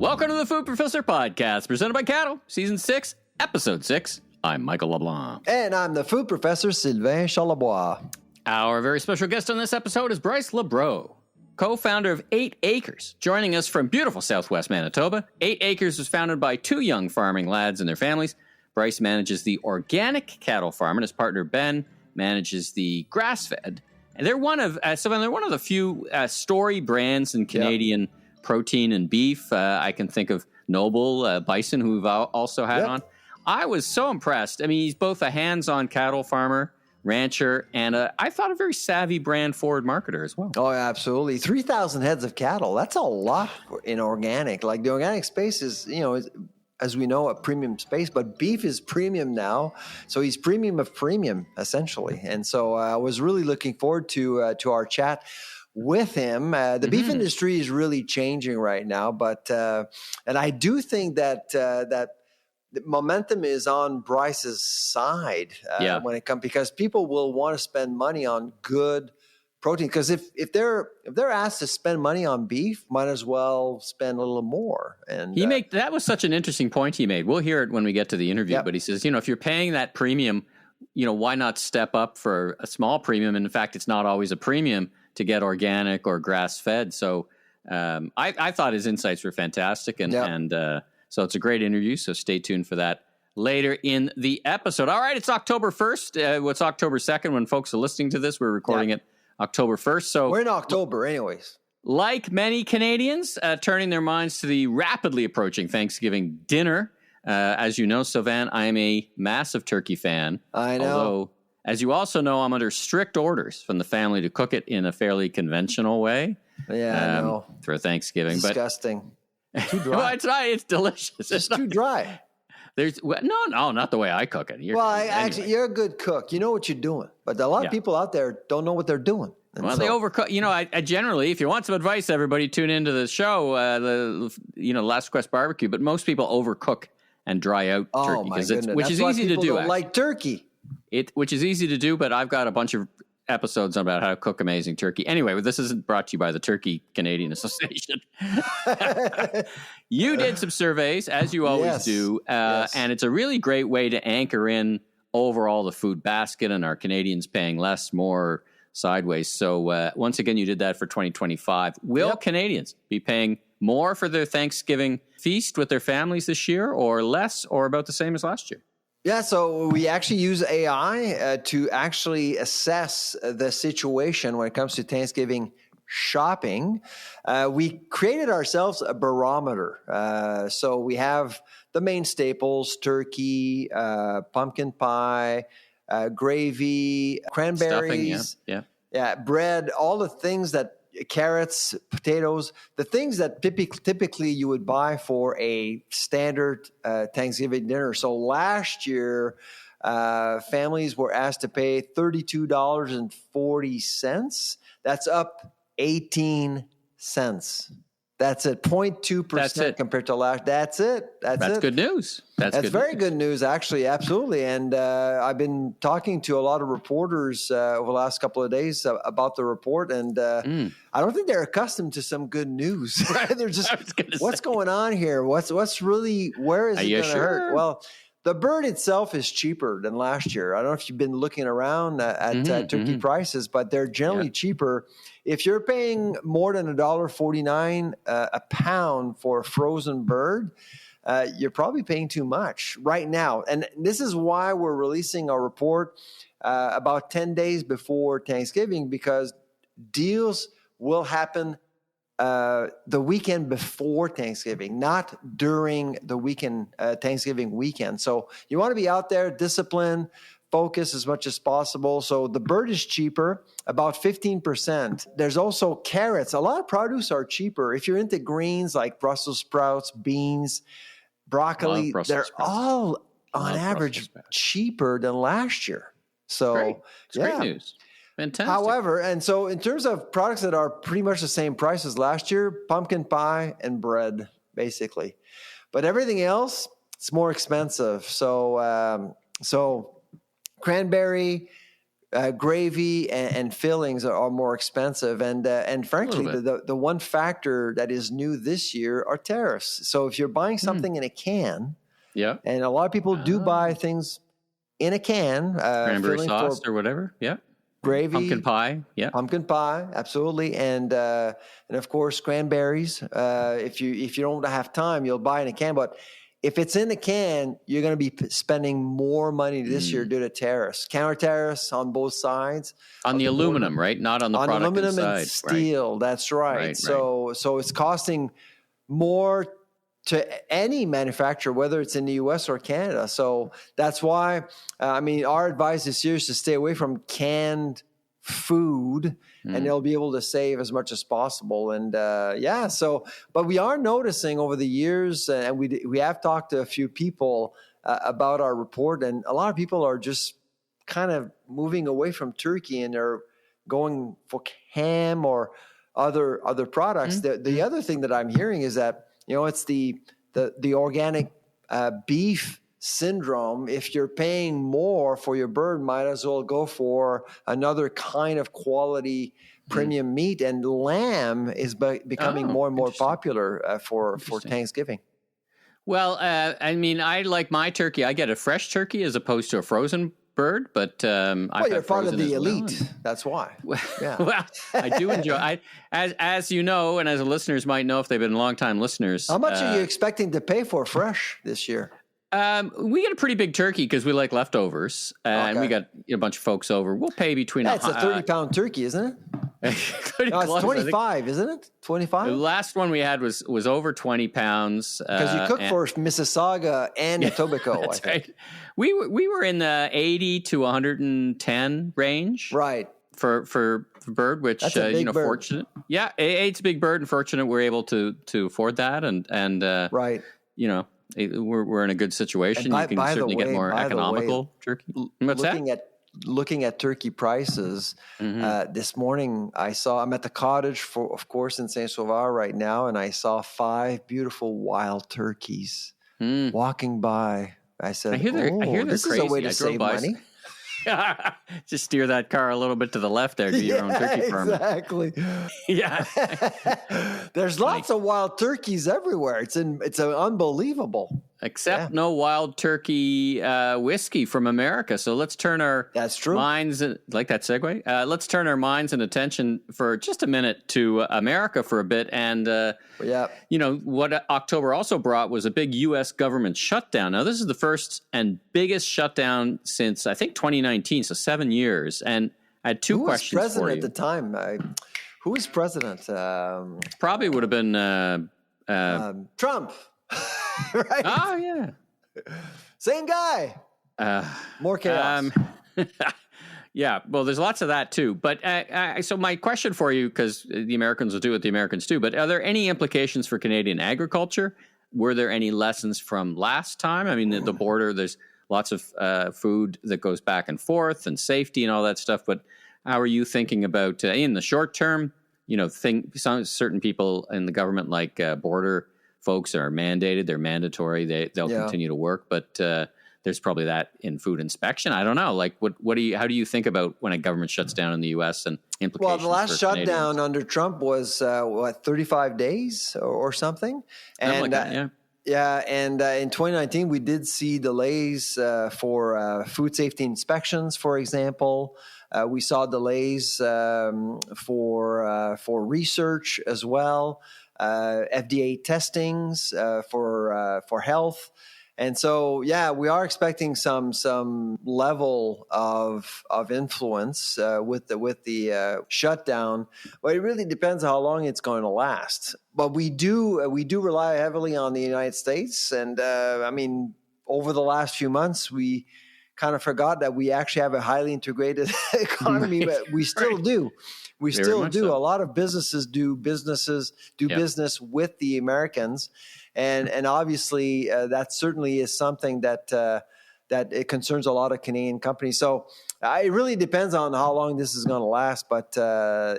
Welcome to the Food Professor Podcast, presented by Cattle, Season 6, Episode 6. I'm Michael LeBlanc. And I'm the Food Professor, Sylvain Charlebois. Our very special guest on this episode is Bryce Lobreau, co-founder of 8 Acres, joining us from beautiful southwest Manitoba. 8 Acres was founded by 2 young farming lads and their families. Bryce manages the organic cattle farm, and his partner Ben manages the grass-fed. And they're one of the few story brands in Canadian protein and beef. I can think of Noble Bison, who we've also had on. I was so impressed. I mean, he's both a hands-on cattle farmer, rancher, and I thought a very savvy brand forward marketer as well. Oh, absolutely. 3,000 heads of cattle. That's a lot in organic. Like the organic space is, as we know, a premium space, but beef is premium now. So he's premium of premium, essentially. And so I was really looking forward to our chat with him. The beef industry is really changing right now, but and I do think that the momentum is on Bryce's side when it comes, because people will want to spend money on good protein. Because if they're asked to spend money on beef, might as well spend a little more. And that was such an interesting point he made. We'll hear it when we get to the interview. But he says, if you're paying that premium, why not step up for a small premium? And in fact, it's not always a premium to get organic or grass-fed. So I thought his insights were fantastic, and so it's a great interview. So stay tuned for that later in the episode. All right, it's October 1st. It's October 2nd when folks are listening to this. We're recording it October 1st. So we're in October anyways. Like many Canadians, turning their minds to the rapidly approaching Thanksgiving dinner. As you know, Sylvain, I am a massive turkey fan. I know. Although, as you also know, I'm under strict orders from the family to cook it in a fairly conventional way. Yeah, I know. For Thanksgiving. Disgusting. Too dry. Well, it's delicious. It's too dry. No, not the way I cook it. Actually, you're a good cook. You know what you're doing. But a lot of people out there don't know what they're doing. They overcook. I generally, if you want some advice, everybody tune into the show, Last Quest Barbecue. But most people overcook and dry out turkey, which is easy to do. Like turkey. Which is easy to do, but I've got a bunch of episodes about how to cook amazing turkey. Anyway, this isn't brought to you by the Turkey Canadian Association. You did some surveys, as you always do, and it's a really great way to anchor in overall the food basket and are Canadians paying less, more, sideways. So once again, you did that for 2025. Will Canadians be paying more for their Thanksgiving feast with their families this year, or less, or about the same as last year? Yeah, so we actually use AI to actually assess the situation when it comes to Thanksgiving shopping. We created ourselves a barometer. So we have the main staples: turkey, pumpkin pie, gravy, cranberries, stuffing, bread, all the things that carrots, potatoes, the things that typically you would buy for a standard Thanksgiving dinner. So last year, families were asked to pay $32.40. That's up 18 cents. That's at 0.2% compared to last. That's it. That's good news. That's very good news, actually. Absolutely. And I've been talking to a lot of reporters over the last couple of days about the report, and I don't think they're accustomed to some good news. They're just, what's going on here? What's really, where is it going to hurt? Well, the bird itself is cheaper than last year. I don't know if you've been looking around at turkey prices, but they're generally cheaper. If you're paying more than $1.49 a pound for a frozen bird, you're probably paying too much right now. And this is why we're releasing our report about 10 days before Thanksgiving, because deals will happen the weekend before Thanksgiving, not during the weekend, Thanksgiving weekend. So you want to be out there, disciplined, focus as much as possible. So the bird is cheaper, about 15%. There's also carrots. A lot of produce are cheaper. If you're into greens like Brussels sprouts, beans, broccoli, they're all on average cheaper than last year. So it's great news. Fantastic. However, and so in terms of products that are pretty much the same price as last year, pumpkin pie and bread, basically. But everything else, it's more expensive. So cranberry, gravy and fillings are more expensive, and frankly, the one factor that is new this year are tariffs. So if you're buying something in a can, and a lot of people do buy things in a can, cranberry sauce or whatever, gravy, pumpkin pie, absolutely, and of course cranberries. If you don't have time, you'll buy in a can, but if it's in the can, you're going to be spending more money this year due to tariffs, counter tariffs on both sides. On the aluminum, right? Not on the product aluminum inside. And steel. Right. That's right. So it's costing more to any manufacturer, whether it's in the U.S. or Canada. So that's why, our advice this year is to stay away from canned food, and they'll be able to save as much as possible. And but we are noticing over the years, and we have talked to a few people about our report, and a lot of people are just kind of moving away from turkey, and they're going for ham or other products. The other thing that I'm hearing is that, it's the organic beef syndrome. If you're paying more for your bird, might as well go for another kind of quality premium meat, and lamb is becoming more and more popular for Thanksgiving. Well, I like my turkey. I get a fresh turkey as opposed to a frozen bird, but you're part of the elite. That's why. Yeah. Well, I do enjoy. As you know, and as the listeners might know if they've been long-time listeners. How much are you expecting to pay for fresh this year? We get a pretty big turkey because we like leftovers, and we got a bunch of folks over. We'll pay between. It's a 30-pound turkey, isn't it? It's 25, isn't it? 25. The last one we had was over 20 pounds. Because you cooked for Mississauga and Etobicoke. That's right. We were in the 80 to 110 range. Right. For bird, which that's a big bird. Fortunate. Yeah, it's a big bird, and fortunate we're able to afford that, and right. We're in a good situation. You can certainly get more economical turkey. Looking at turkey prices, this morning I'm at the cottage of course in Saint Sauveur right now, and I saw 5 beautiful wild turkeys walking by. I said, I hear they're this crazy. is a way to save money. Just steer that car a little bit to the left there to your own turkey farm. Exactly. Yeah. There's lots of wild turkeys everywhere. It's unbelievable. Except no wild turkey whiskey from America. So let's turn our minds, like that segue, let's turn our minds and attention for just a minute to America for a bit. And, what October also brought was a big U.S. government shutdown. Now, this is the first and biggest shutdown since, I think, 2019, so 7 years. And I had two questions for you. Who was president at the time? Who was president? Probably would have been Trump. Right? Oh, yeah. Same guy. More chaos. Yeah, well, there's lots of that, too. But so my question for you, because the Americans will do what the Americans do, but are there any implications for Canadian agriculture? Were there any lessons from last time? I mean, the border, there's lots of food that goes back and forth and safety and all that stuff. But how are you thinking about, in the short term, certain people in the government, like border folks, are mandated, they're mandatory, they'll continue to work, but there's probably that in food inspection. I don't know. Like, how do you think about when a government shuts down in the U.S. and implications? Well, the last shutdown Canadians? under Trump was 35 days or something, and in 2019 we did see delays for food safety inspections, for example. We saw delays for research as well. FDA testings for health, and so we are expecting some level of influence with the shutdown, but it really depends on how long it's going to last. But we do rely heavily on the United States, and over the last few months we kind of forgot that we actually have a highly integrated economy, but we still do. We still do. So. A lot of businesses do business with the Americans, and obviously that certainly is something that it concerns a lot of Canadian companies. So it really depends on how long this is going to last, but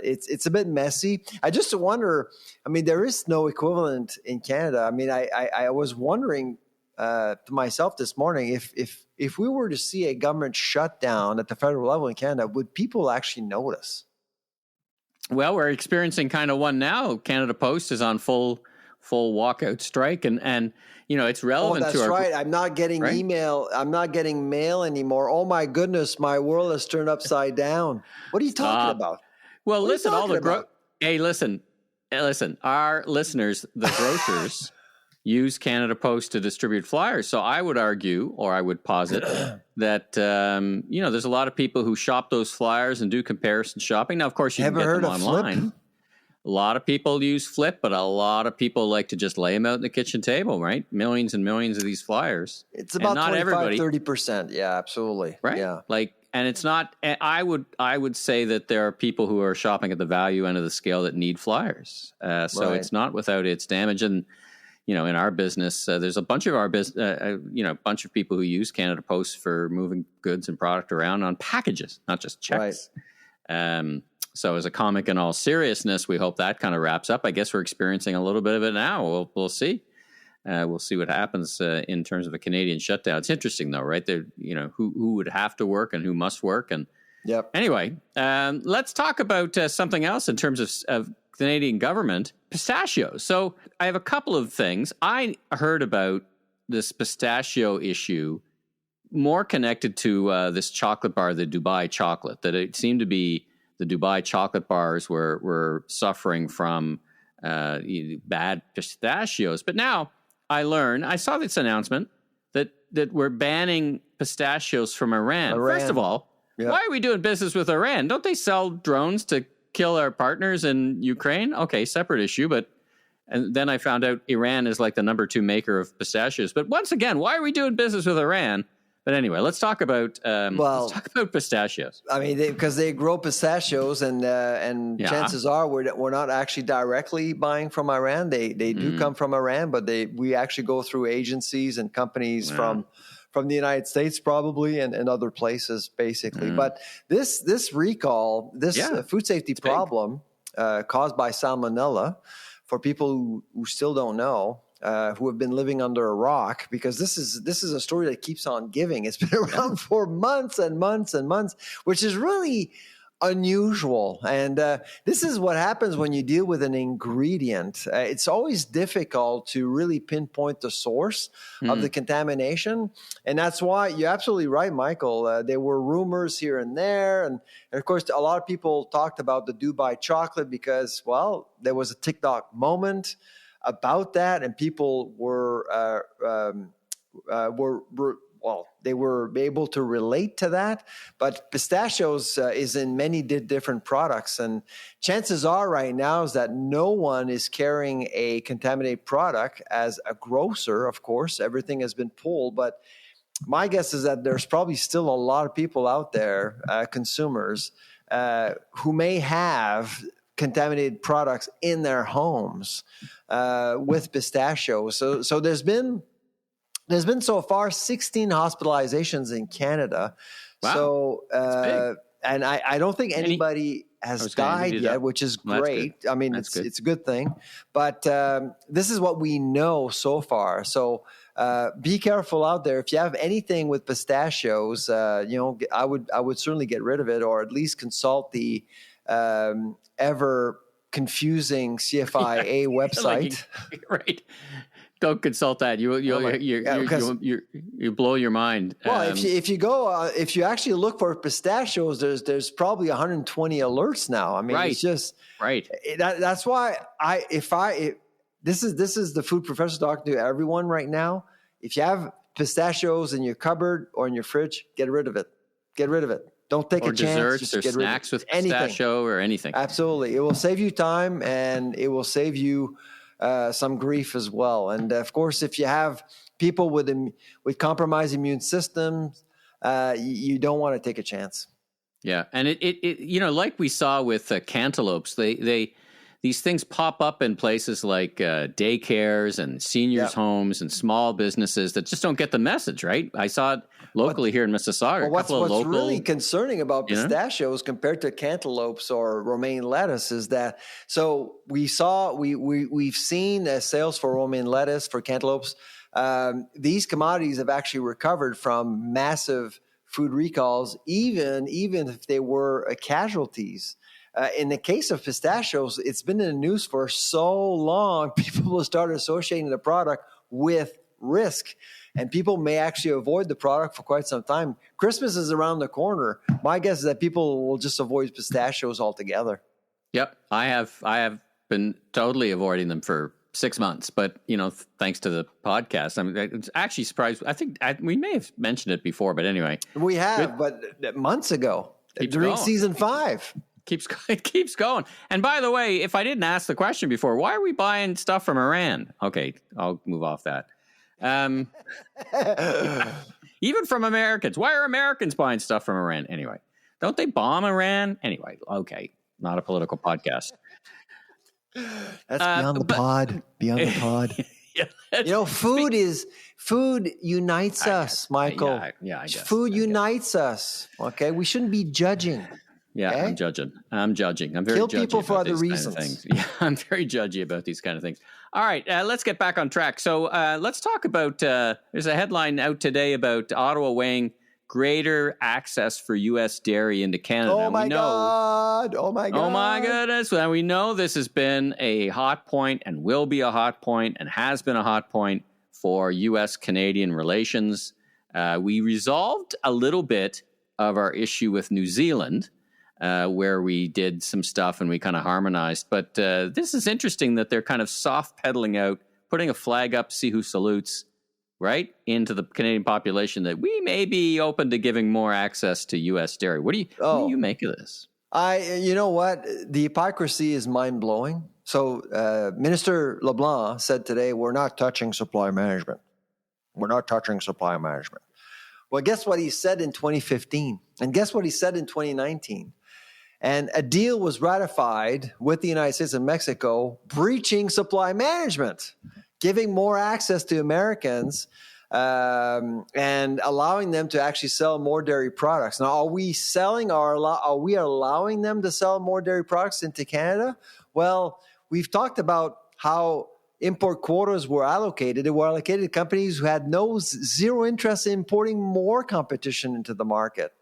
it's a bit messy. I just wonder. There is no equivalent in Canada. I was wondering to myself this morning, if we were to see a government shutdown at the federal level in Canada, would people actually notice? Well, we're experiencing kind of one now. Canada Post is on full walkout strike, and it's relevant to our. That's right. I'm not getting email. I'm not getting mail anymore. Oh my goodness, my world has turned upside down. What are you talking about? Well, listen, hey, listen. Our listeners, the grocers, use Canada Post to distribute flyers. So I would argue, or I would posit, that there's a lot of people who shop those flyers and do comparison shopping. Now, of course, you can get them online. Flip? A lot of people use Flip, but a lot of people like to just lay them out on the kitchen table, right? Millions and millions of these flyers. It's about 25-30%. Yeah, absolutely. Right? Yeah. And it's not. I would say that there are people who are shopping at the value end of the scale that need flyers. So it's not without its damage. And in our business, there's a bunch of our business, bunch of people who use Canada Post for moving goods and product around on packages, not just checks. Right. So as a comic in all seriousness, we hope that kind of wraps up. I guess we're experiencing a little bit of it now. We'll see. We'll see what happens in terms of a Canadian shutdown. It's interesting, though, right? There, who would have to work and who must work. And anyway, let's talk about something else in terms of Canadian government, pistachios. So I have a couple of things. I heard about this pistachio issue more connected to this chocolate bar, the Dubai chocolate, that it seemed to be the Dubai chocolate bars were suffering from bad pistachios. But now I saw this announcement that we're banning pistachios from Iran. First of all, why are we doing business with Iran? Don't they sell drones to kill our partners in Ukraine? Okay, separate issue. And then I found out Iran is like the number 2 maker of pistachios. But once again, why are we doing business with Iran? But anyway, let's talk about pistachios. I mean, because they grow pistachios, and chances are we're not actually directly buying from Iran. They do come from Iran, but we actually go through agencies and companies from the United States probably and other places basically. But this recall, food safety problem caused by salmonella, for people who still don't know. Who have been living under a rock, because this is a story that keeps on giving. It's been around for months and months and months, which is really unusual. And this is what happens when you deal with an ingredient. It's always difficult to really pinpoint the source of the contamination. And that's why you're absolutely right, Michael. There were rumors here and there. And of course, a lot of people talked about the Dubai chocolate because, well, there was a TikTok moment about that, and people they were able to relate to that. But pistachios is in many different products, and chances are right now is that no one is carrying a contaminated product. As a grocer, of course, everything has been pulled, but my guess is that there's probably still a lot of people out there, consumers, who may have contaminated products in their homes with pistachios. So there's been so far 16 hospitalizations in Canada. Wow. So and I don't think anybody has died yet, which is great. I mean, it's a good thing. But this is what we know so far. So be careful out there. If you have anything with pistachios, I would certainly get rid of it, or at least consult the ever confusing CFIA website. Right. Don't consult that. You blow your mind. Well, if you actually look for pistachios, there's probably 120 alerts now. I mean, it's just right. That's why this is the food professor talking to everyone right now. If you have pistachios in your cupboard or in your fridge, get rid of it. Get rid of it. Don't take a chance. Desserts or snacks with pistachio or anything. Absolutely. It will save you time, and it will save you some grief as well. And of course, if you have people with compromised immune systems, you don't want to take a chance. Yeah. And it like we saw with cantaloupes, these things pop up in places like daycares and seniors' homes and small businesses that just don't get the message, right? I saw it locally here in Mississauga. Well, what's local, really concerning about pistachios compared to cantaloupes or romaine lettuce is that, so we've seen sales for romaine lettuce, for cantaloupes. These commodities have actually recovered from massive food recalls, even if they were casualties. In the case of pistachios, it's been in the news for so long, people will start associating the product with risk, and people may actually avoid the product for quite some time. Christmas is around the corner. My guess is that people will just avoid pistachios altogether. Yep, I have been totally avoiding them for 6 months, but thanks to the podcast, I'm actually surprised. I think we may have mentioned it before, but anyway, we have, but months ago during season 5. It keeps going. And by the way, if I didn't ask the question before, why are we buying stuff from Iran? Okay, I'll move off that. Even from Americans. Why are Americans buying stuff from Iran? Anyway, don't they bomb Iran? Anyway, okay, not a political podcast. That's beyond the pod. Beyond the pod. Yeah, food unites us, Michael. I guess. Food unites us. Okay, we shouldn't be judging. Yeah, okay? I'm judging. I'm very Kill judgy people for about other these reasons. Kind of things. Yeah, I'm very judgy about these kind of things. All right, let's get back on track. So let's talk about, there's a headline out today about Ottawa weighing greater access for U.S. dairy into Canada. Oh, my God. Oh, my God. Oh, my goodness. Well, we know this has been a hot point and will be a hot point and has been a hot point for U.S.-Canadian relations. We resolved a little bit of our issue with New Zealand, where we did some stuff and we kind of harmonized. But this is interesting that they're kind of soft pedaling out, putting a flag up, see who salutes, right, into the Canadian population that we may be open to giving more access to U.S. dairy. What do you make of this? You know what? The hypocrisy is mind-blowing. So Minister LeBlanc said today, we're not touching supply management. We're not touching supply management. Well, guess what he said in 2015? And guess what he said in 2019? And a deal was ratified with the United States and Mexico, breaching supply management, giving more access to Americans, and allowing them to actually sell more dairy products. Now, are we allowing them to sell more dairy products into Canada? Well, we've talked about how import quotas were allocated. They were allocated to companies who had zero interest in importing more competition into the market.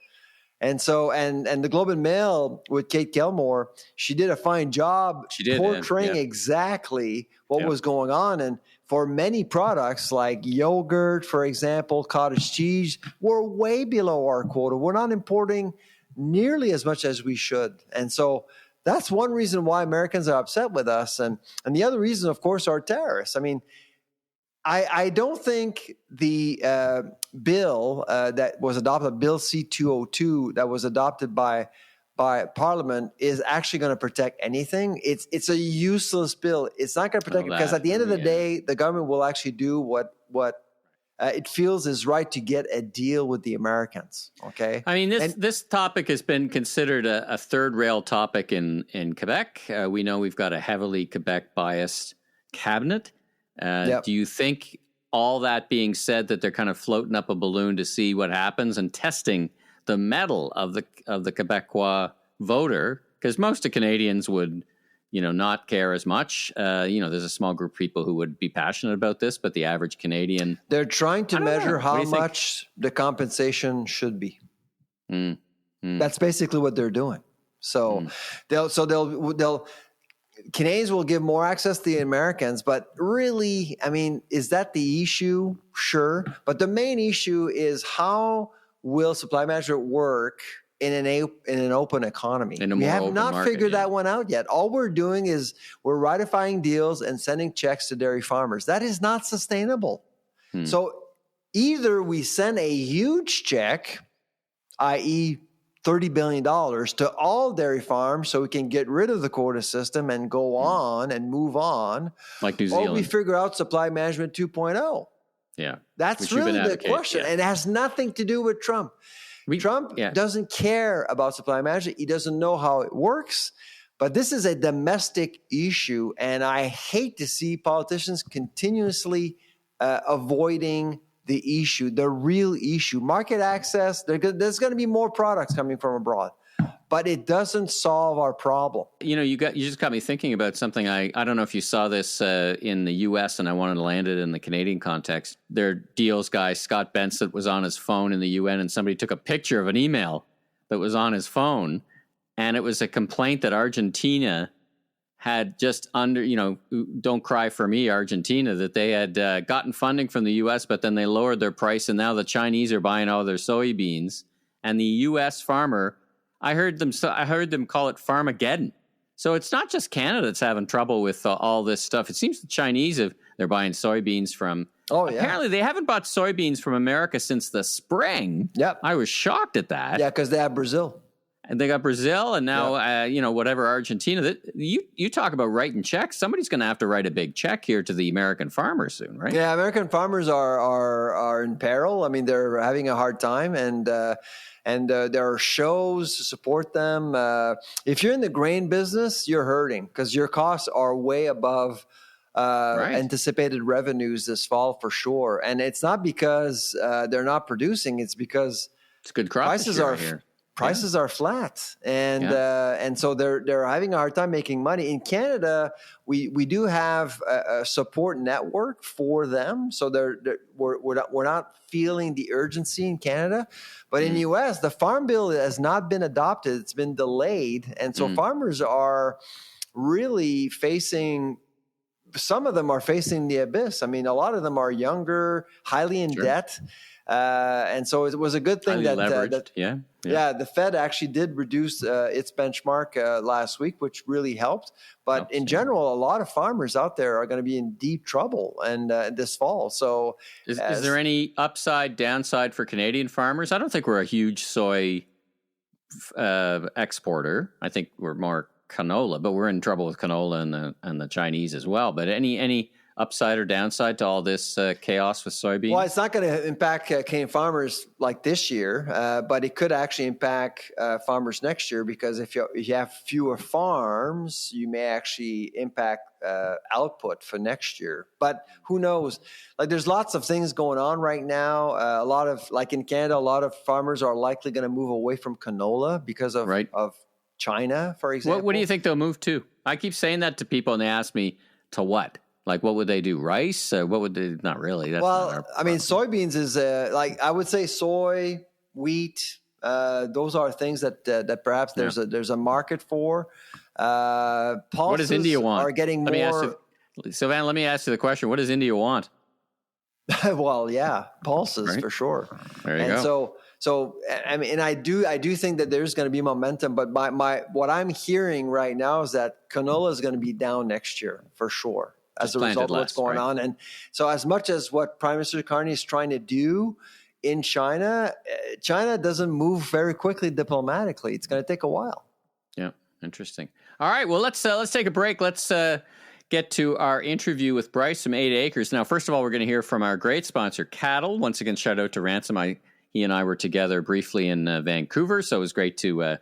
And so, and the Globe and Mail with Kate Kelmore, she did a fine job portraying exactly what was going on. And for many products like yogurt, for example, cottage cheese, we're way below our quota. We're not importing nearly as much as we should. And so that's one reason why Americans are upset with us. And the other reason, of course, are tariffs. I mean, I don't think the bill that was adopted, Bill C-202, that was adopted by Parliament, is actually going to protect anything. It's a useless bill. It's not going to protect it because at the end of the day, the government will actually do what it feels is right to get a deal with the Americans. Okay. I mean, this topic has been considered a third rail topic in Quebec. We know we've got a heavily Quebec biased cabinet. Do you think, all that being said, that they're kind of floating up a balloon to see what happens and testing the mettle of the Quebecois voter? Because most of Canadians would, not care as much. There's a small group of people who would be passionate about this, but the average Canadian, they're trying to measure how much the compensation should be. That's basically what they're doing. So they'll Canadians will give more access to the Americans, but really, I mean, is that the issue? Sure. But the main issue is, how will supply management work in an open economy? We have not figured that one out yet. All we're doing is we're ratifying deals and sending checks to dairy farmers. That is not sustainable. So either we send a huge check, i.e., $30 billion to all dairy farms so we can get rid of the quota system and go on and move on. Like New Zealand. Or we figure out supply management 2.0. Yeah. That's really the question. Yeah. And it has nothing to do with Trump. Trump doesn't care about supply management. He doesn't know how it works. But this is a domestic issue. And I hate to see politicians continuously avoiding the issue, the real issue. Market access, there's going to be more products coming from abroad, but it doesn't solve our problem. You know, you just got me thinking about something. I don't know if you saw this in the U.S., and I wanted to land it in the Canadian context. Their deals guy, Scott Benson, was on his phone in the UN, and somebody took a picture of an email that was on his phone, and it was a complaint that Argentina had just don't cry for me, Argentina, that they had gotten funding from the U.S., but then they lowered their price, and now the Chinese are buying all their soybeans, and the U.S. farmer, I heard them call it Farmageddon. So it's not just Canada that's having trouble with all this stuff. It seems the Chinese they're buying soybeans from. Oh yeah. Apparently they haven't bought soybeans from America since the spring. Yep. I was shocked at that. Yeah, because they have Brazil. And they got Brazil, and now whatever Argentina. You talk about writing checks. Somebody's going to have to write a big check here to the American farmers soon, right? Yeah, American farmers are in peril. I mean, they're having a hard time, and there are shows to support them. If you're in the grain business, you're hurting because your costs are way above anticipated revenues this fall for sure. And it's not because they're not producing; it's because it's good crop prices are here. Prices are flat, and so they're having a hard time making money. In Canada, we do have a support network for them, so we're not feeling the urgency in Canada. But in the U.S., the Farm Bill has not been adopted; it's been delayed, and so farmers are really facing. Some of them are facing the abyss. I mean, a lot of them are younger, highly in debt. And so it was a good thing that the Fed actually did reduce its benchmark last week, which really helped. But in general, a lot of farmers out there are going to be in deep trouble and this fall. So, is there any upside, downside for Canadian farmers? I don't think we're a huge soy exporter. I think we're more canola, but we're in trouble with canola and the Chinese as well. But any upside or downside to all this chaos with soybeans? Well, it's not going to impact Canadian farmers like this year, but it could actually impact farmers next year because if you have fewer farms, you may actually impact output for next year. But who knows? Like, there's lots of things going on right now. A lot of, like in Canada, a lot of farmers are likely going to move away from canola because of China, for example. What do you think they'll move to? I keep saying that to people, and they ask me, to what? Like, what would they do? Rice? What would they? Not really. That's I mean, soybeans is I would say soy, wheat. Those are things that perhaps there's a market for. What does India want? Are getting more. Sylvain, let me ask you the question. What does India want? Well, yeah, pulses for sure. There you go. So I mean, and I do think that there's going to be momentum, but what I'm hearing right now is that canola is going to be down next year for sure as a result of what's going on. And so, as much as what Prime Minister Carney is trying to do in China, China doesn't move very quickly diplomatically. It's going to take a while. Yeah, interesting. All right, well, let's take a break. Let's get to our interview with Bryce from 8 Acres. Now, first of all, we're going to hear from our great sponsor, Cattle. Once again, shout out to Ransom. He and I were together briefly in Vancouver, so it was great to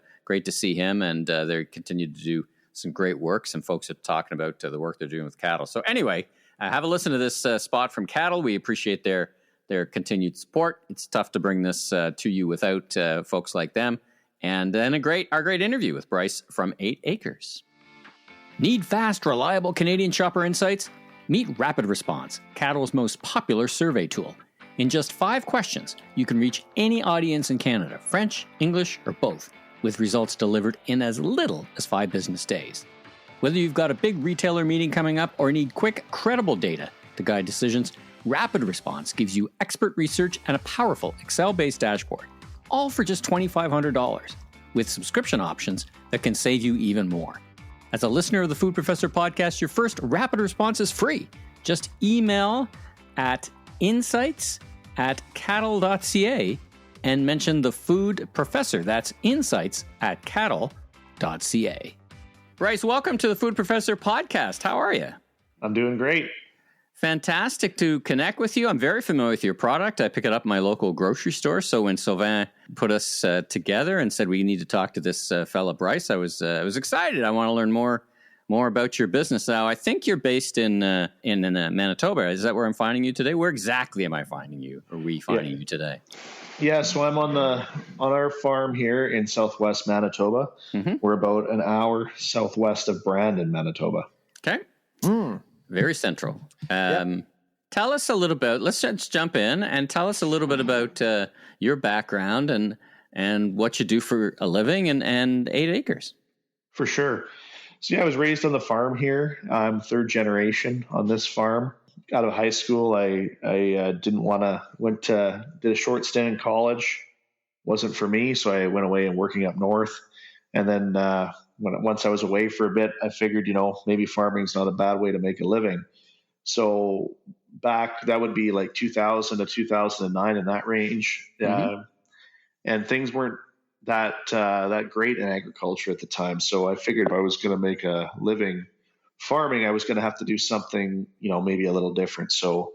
see him, and they continue to do some great work. Some folks are talking about the work they're doing with cattle. So anyway, have a listen to this spot from Cattle. We appreciate their continued support. It's tough to bring this to you without folks like them. And then our great interview with Bryce from 8 Acres. Need fast, reliable Canadian shopper insights? Meet Rapid Response, Cattle's most popular survey tool. In just 5 questions, you can reach any audience in Canada, French, English, or both, with results delivered in as little as 5 business days. Whether you've got a big retailer meeting coming up or need quick, credible data to guide decisions, Rapid Response gives you expert research and a powerful Excel-based dashboard, all for just $2,500, with subscription options that can save you even more. As a listener of the Food Professor podcast, your first Rapid Response is free. Just email at insights@cattle.ca and mention the Food Professor. That's insights@cattle.ca. Bryce, welcome to the Food Professor podcast. How are you? I'm doing great. Fantastic to connect with you. I'm very familiar with your product. I pick it up in my local grocery store. So when Sylvain put us together and said we need to talk to this fella Bryce, I was excited. I want to learn more more about your business now. I think you're based in Manitoba. Is that where I'm finding you today? Where exactly am I finding you? Or are we finding you today? Yeah, so I'm on our farm here in Southwest Manitoba. Mm-hmm. We're about an hour southwest of Brandon, Manitoba. Okay. Very central. Tell us a little bit. Let's just jump in and tell us a little bit about your background and what you do for a living and 8 acres. For sure. So I was raised on the farm here. I'm third generation on this farm. Out of high school, I didn't want to, did a short stint in college. Wasn't for me, so I went away and working up north. And then once I was away for a bit, I figured, maybe farming's not a bad way to make a living. So that would be like 2000 to 2009 in that range. And things weren't that great in agriculture at the time. So I figured if I was going to make a living farming, I was going to have to do something, maybe a little different. So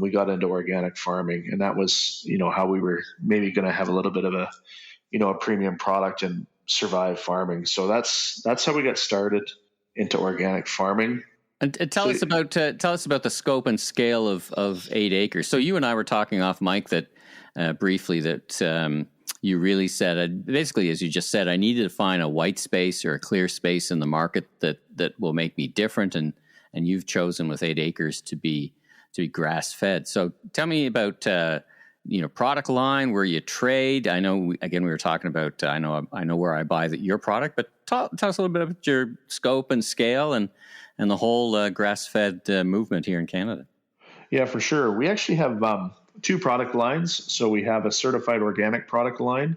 we got into organic farming, and that was, how we were maybe going to have a little bit of a premium product and survive farming. So that's how we got started into organic farming. And tell us about the scope and scale of 8 acres. So you and I were talking off mic that briefly that you really said, basically, as you just said, I needed to find a white space or a clear space in the market that will make me different. And you've chosen with 8 acres to be grass fed. So tell me about product line, where you trade. I know we were talking about I know where I buy your product, but tell us a little bit about your scope and scale and the whole grass fed movement here in Canada. Yeah, for sure. We actually have 2 product lines. So we have a certified organic product line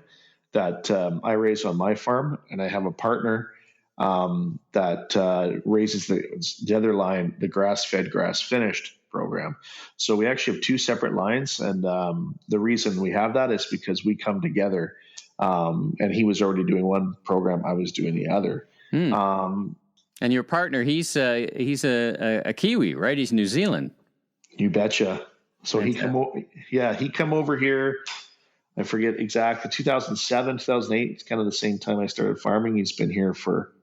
that I raise on my farm, and I have a partner that raises the other line, the grass-fed, grass-finished program. So we actually have 2 separate lines, and the reason we have that is because we come together, and he was already doing one program, I was doing the other. And your partner, he's a Kiwi, right? He's New Zealand. You betcha. So he come over here. I forget exactly 2007, 2008. It's kind of the same time I started farming. He's been here for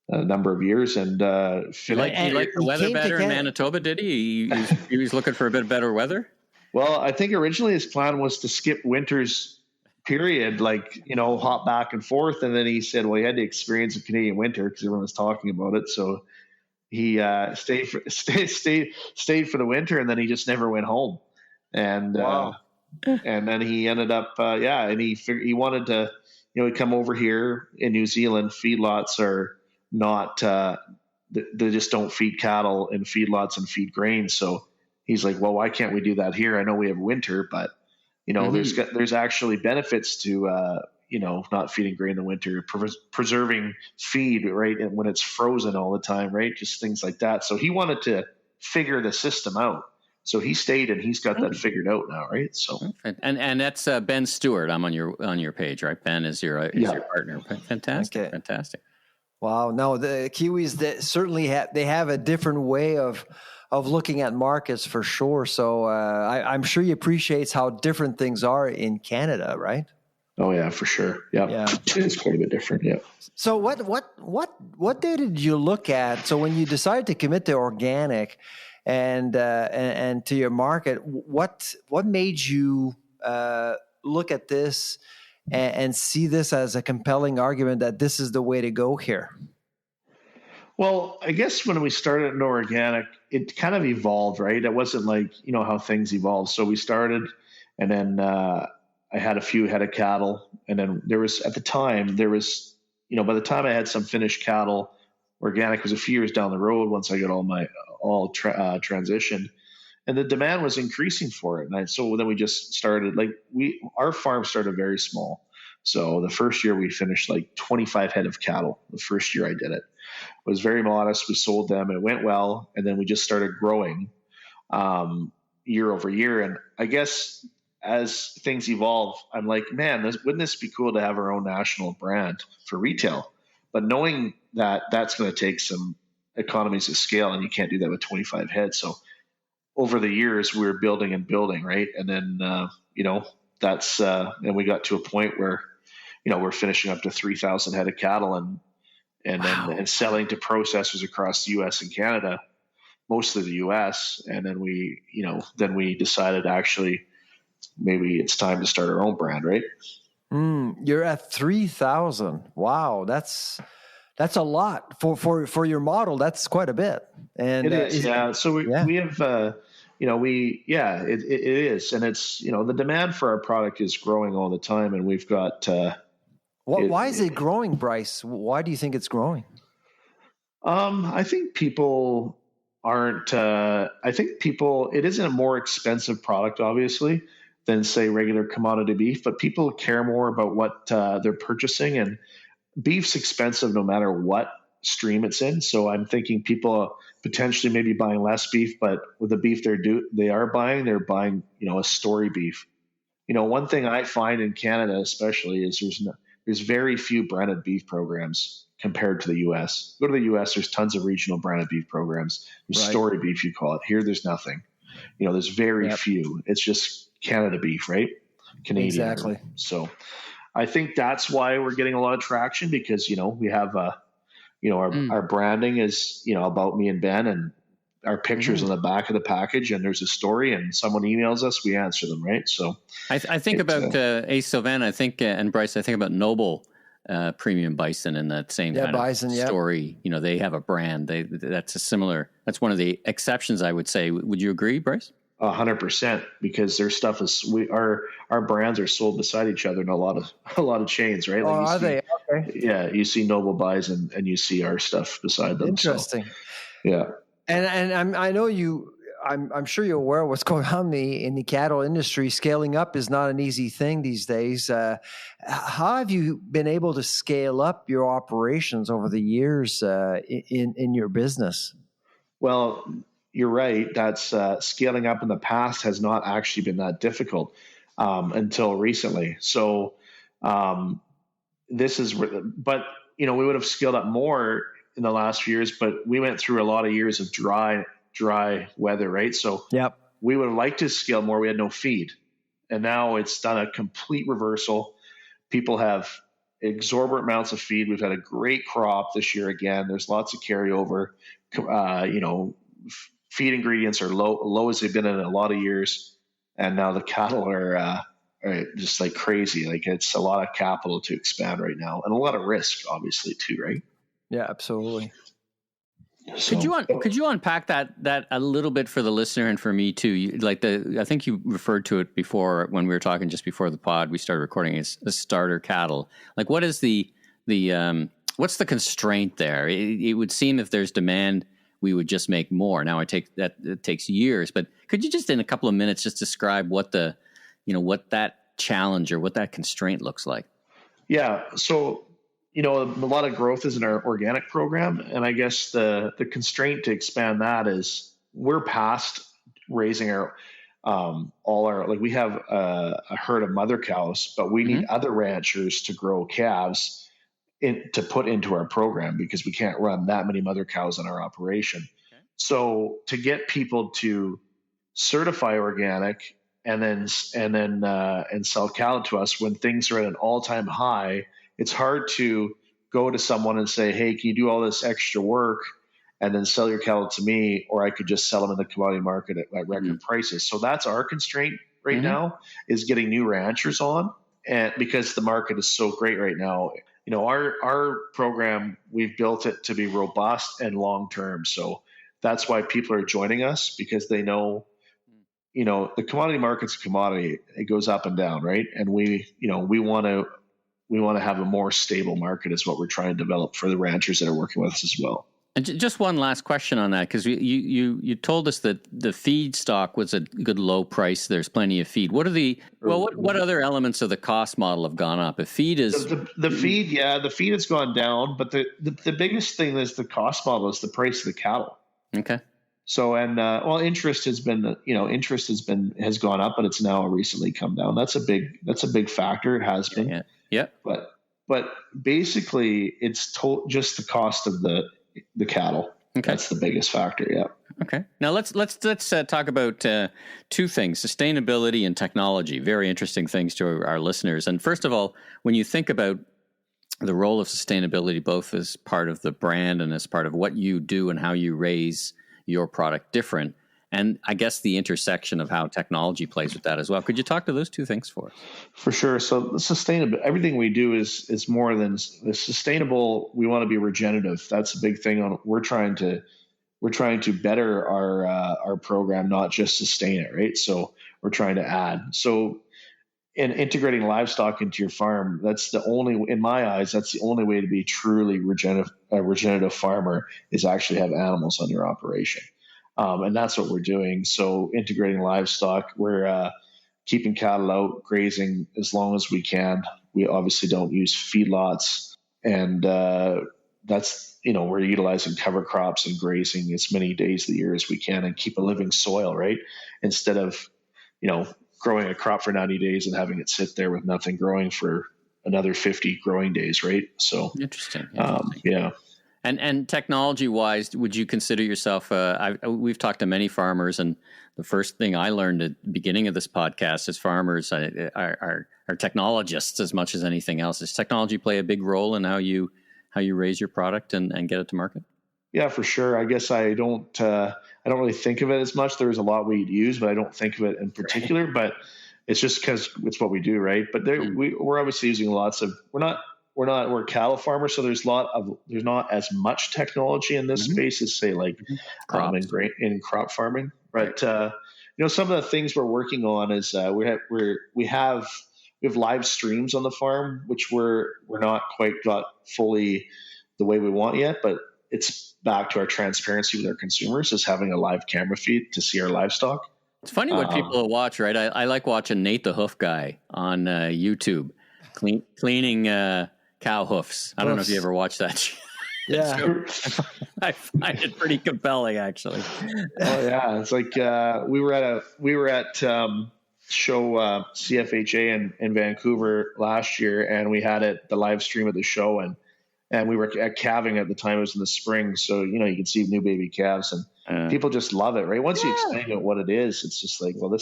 a number of years, and he liked the weather better in Manitoba. Did he? He was looking for a bit better weather. Well, I think originally his plan was to skip winters. Period, hop back and forth, and then he said, well, he had to experience a Canadian winter because everyone was talking about it. So he stayed for the winter, and then he just never went home. And wow. And then he ended up, and he wanted to, come over here in New Zealand. Feedlots are not, they just don't feed cattle in feedlots and feed grain. So he's like, well, why can't we do that here? I know we have winter, but there's actually benefits to, not feeding grain in the winter, preserving feed, right? And when it's frozen all the time, right? Just things like that. So he wanted to figure the system out. So he stayed, and he's got that figured out now, right? So and that's Ben Stewart. I'm on your page, right? Ben is your partner. Fantastic, okay. Fantastic. Wow, no, the Kiwis certainly have a different way of looking at markets for sure. So I'm sure he appreciates how different things are in Canada, right? Oh yeah, for sure. Yeah, it's quite a bit different. Yeah. So what data did you look at? So when you decided to commit to organic and to your market, what made you look at this and see this as a compelling argument that this is the way to go here? Well, I guess when we started in organic, it kind of evolved, right? It wasn't like, how things evolve. So we started, and then I had a few head of cattle. And then by the time I had some finished cattle, organic was a few years down the road once I got all transitioned. And the demand was increasing for it. And so then we just started, our farm started very small. So the first year we finished 25 head of cattle. The first year I did it. It was very modest. We sold them. It went well. And then we just started growing year over year. And I guess as things evolve, I'm like, man, wouldn't this be cool to have our own national brand for retail? But knowing that that's going to take some economies of scale, and you can't do that with 25 heads. So over the years, we were building and building, right? And then, and we got to a point where, we're finishing up to 3,000 head of cattle, and then selling to processors across the U.S. and Canada, mostly the U.S. And then we decided actually maybe it's time to start our own brand, right? You're at 3,000. Wow, that's a lot for your model. That's quite a bit. And it is, yeah. So we have, it is, and it's the demand for our product is growing all the time, and we've got. Why is it growing, Bryce? Why do you think it's growing? I think people aren't. It isn't a more expensive product, obviously, than say regular commodity beef, but people care more about what they're purchasing, and beef's expensive no matter what stream it's in. So I'm thinking people potentially maybe buying less beef, but with the beef they're buying a story beef. One thing I find in Canada especially is there's very few branded beef programs compared to the U.S. Go to the U.S., there's tons of regional branded beef programs. There's story beef, you call it. Here, there's nothing. There's very few. It's just Canada beef, right? Canadian. Exactly. So I think that's why we're getting a lot of traction, because, we have, our branding is, about me and Ben, and our pictures on the back of the package, and there's a story, and someone emails us, we answer them, right? So I think about Sylvain, and Bryce, I think about Noble Premium Bison in that same kind of story. They have a brand. That's one of the exceptions, I would say. Would you agree, Bryce? 100%, because their stuff is our brands are sold beside each other in a lot of chains, right? Like are they? Okay. Yeah, you see Noble Bison and you see our stuff beside them. Interesting. So, yeah. And I know you. I'm sure you're aware of what's going on in the cattle industry. Scaling up is not an easy thing these days. How have you been able to scale up your operations over the years in your business? Well, you're right. That's scaling up in the past has not actually been that difficult until recently. So we would have scaled up more in the last few years, but we went through a lot of years of dry weather, right? So we would have liked to scale more. We had no feed, and now it's done a complete reversal. People have exorbitant amounts of feed. We've had a great crop this year again. There's lots of carryover. Feed ingredients are low as they've been in a lot of years, and now the cattle are just like crazy. Like, it's a lot of capital to expand right now, and a lot of risk, obviously, too, right? Yeah, absolutely. So, could you unpack that a little bit for the listener and for me too? I think you referred to it before when we were talking just before the pod we started recording, as a starter cattle. Like, what is what's the constraint there? It would seem if there's demand, we would just make more. Now it takes years, but could you just in a couple of minutes just describe what what that challenge or what that constraint looks like? Yeah. So, a lot of growth is in our organic program. And I guess the constraint to expand that is we're past raising we have a herd of mother cows, but we need other ranchers to grow calves to put into our program, because we can't run that many mother cows in our operation. Okay. So to get people to certify organic and sell cattle to us when things are at an all-time high, it's hard to go to someone and say, hey, can you do all this extra work and then sell your cattle to me? Or I could just sell them in the commodity market at record prices. So that's our constraint right now, is getting new ranchers on. And because the market is so great right now, our program, we've built it to be robust and long-term. So that's why people are joining us, because they know, the commodity market's a commodity. It goes up and down, right? And we want to have a more stable market is what we're trying to develop for the ranchers that are working with us as well. And just one last question on that, because you told us that the feed stock was a good low price. There's plenty of feed. What other elements of the cost model have gone up? If feed is the feed, the feed has gone down, but the biggest thing is the cost model is the price of the cattle. Okay. So interest has has gone up, but it's now recently come down. That's a big factor. It has been. Yeah. But basically, it's just the cost of the cattle. Okay. That's the biggest factor. Yeah. Okay. Now let's talk about two things: sustainability and technology. Very interesting things to our listeners. And first of all, when you think about the role of sustainability, both as part of the brand and as part of what you do and how you raise your product different. And I guess the intersection of how technology plays with that as well. Could you talk to those two things for us? For sure. So the sustainable, everything we do is more than sustainable. We want to be regenerative. That's a big thing. We're trying to better our program, not just sustain it, right? So we're trying to add. So in integrating livestock into your farm, in my eyes, that's the only way to be truly regenerative farmer is actually have animals on your operation. And that's what we're doing. So integrating livestock, we're keeping cattle out grazing as long as we can. We obviously don't use feedlots, and that's, we're utilizing cover crops and grazing as many days of the year as we can and keep a living soil, right? Instead of, growing a crop for 90 days and having it sit there with nothing growing for another 50 growing days, right? So interesting. Yeah. And technology-wise, would you consider yourself? We've talked to many farmers, and the first thing I learned at the beginning of this podcast is farmers are technologists as much as anything else. Does technology play a big role in how you raise your product and get it to market? Yeah, for sure. I guess I don't really think of it as much. There's a lot we use, but I don't think of it in particular. Right. But it's just because it's what we do, right? But we're obviously using lots of. We're cattle farmers, so there's not as much technology in this space as say like in crop farming. But some of the things we're working on is we have live streams on the farm, which we're not quite got fully the way we want yet, but it's back to our transparency with our consumers is having a live camera feed to see our livestock. It's funny what people watch, right? I like watching Nate the Hoof Guy on YouTube cleaning cow hoofs. I don't know if you ever watched that. Yeah. I find it pretty compelling, actually. Oh yeah, it's like we were at show CFHA in Vancouver last year, and we had the live stream of the show, and we were at calving at the time. It was in the spring, so you can see new baby calves, and people just love it, right? Once you explain it what it is, it's just like, well,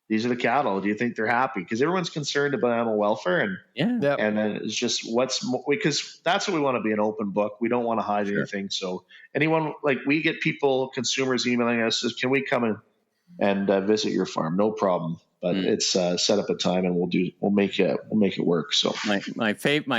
these are the cattle. Do you think they're happy? Because everyone's concerned about animal welfare, and then it's just because that's what we want to be, an open book. We don't want to hide anything. So anyone, like, we get consumers emailing us, says, can we come and visit your farm? No problem. But it's set up a time, and we'll make it work. So my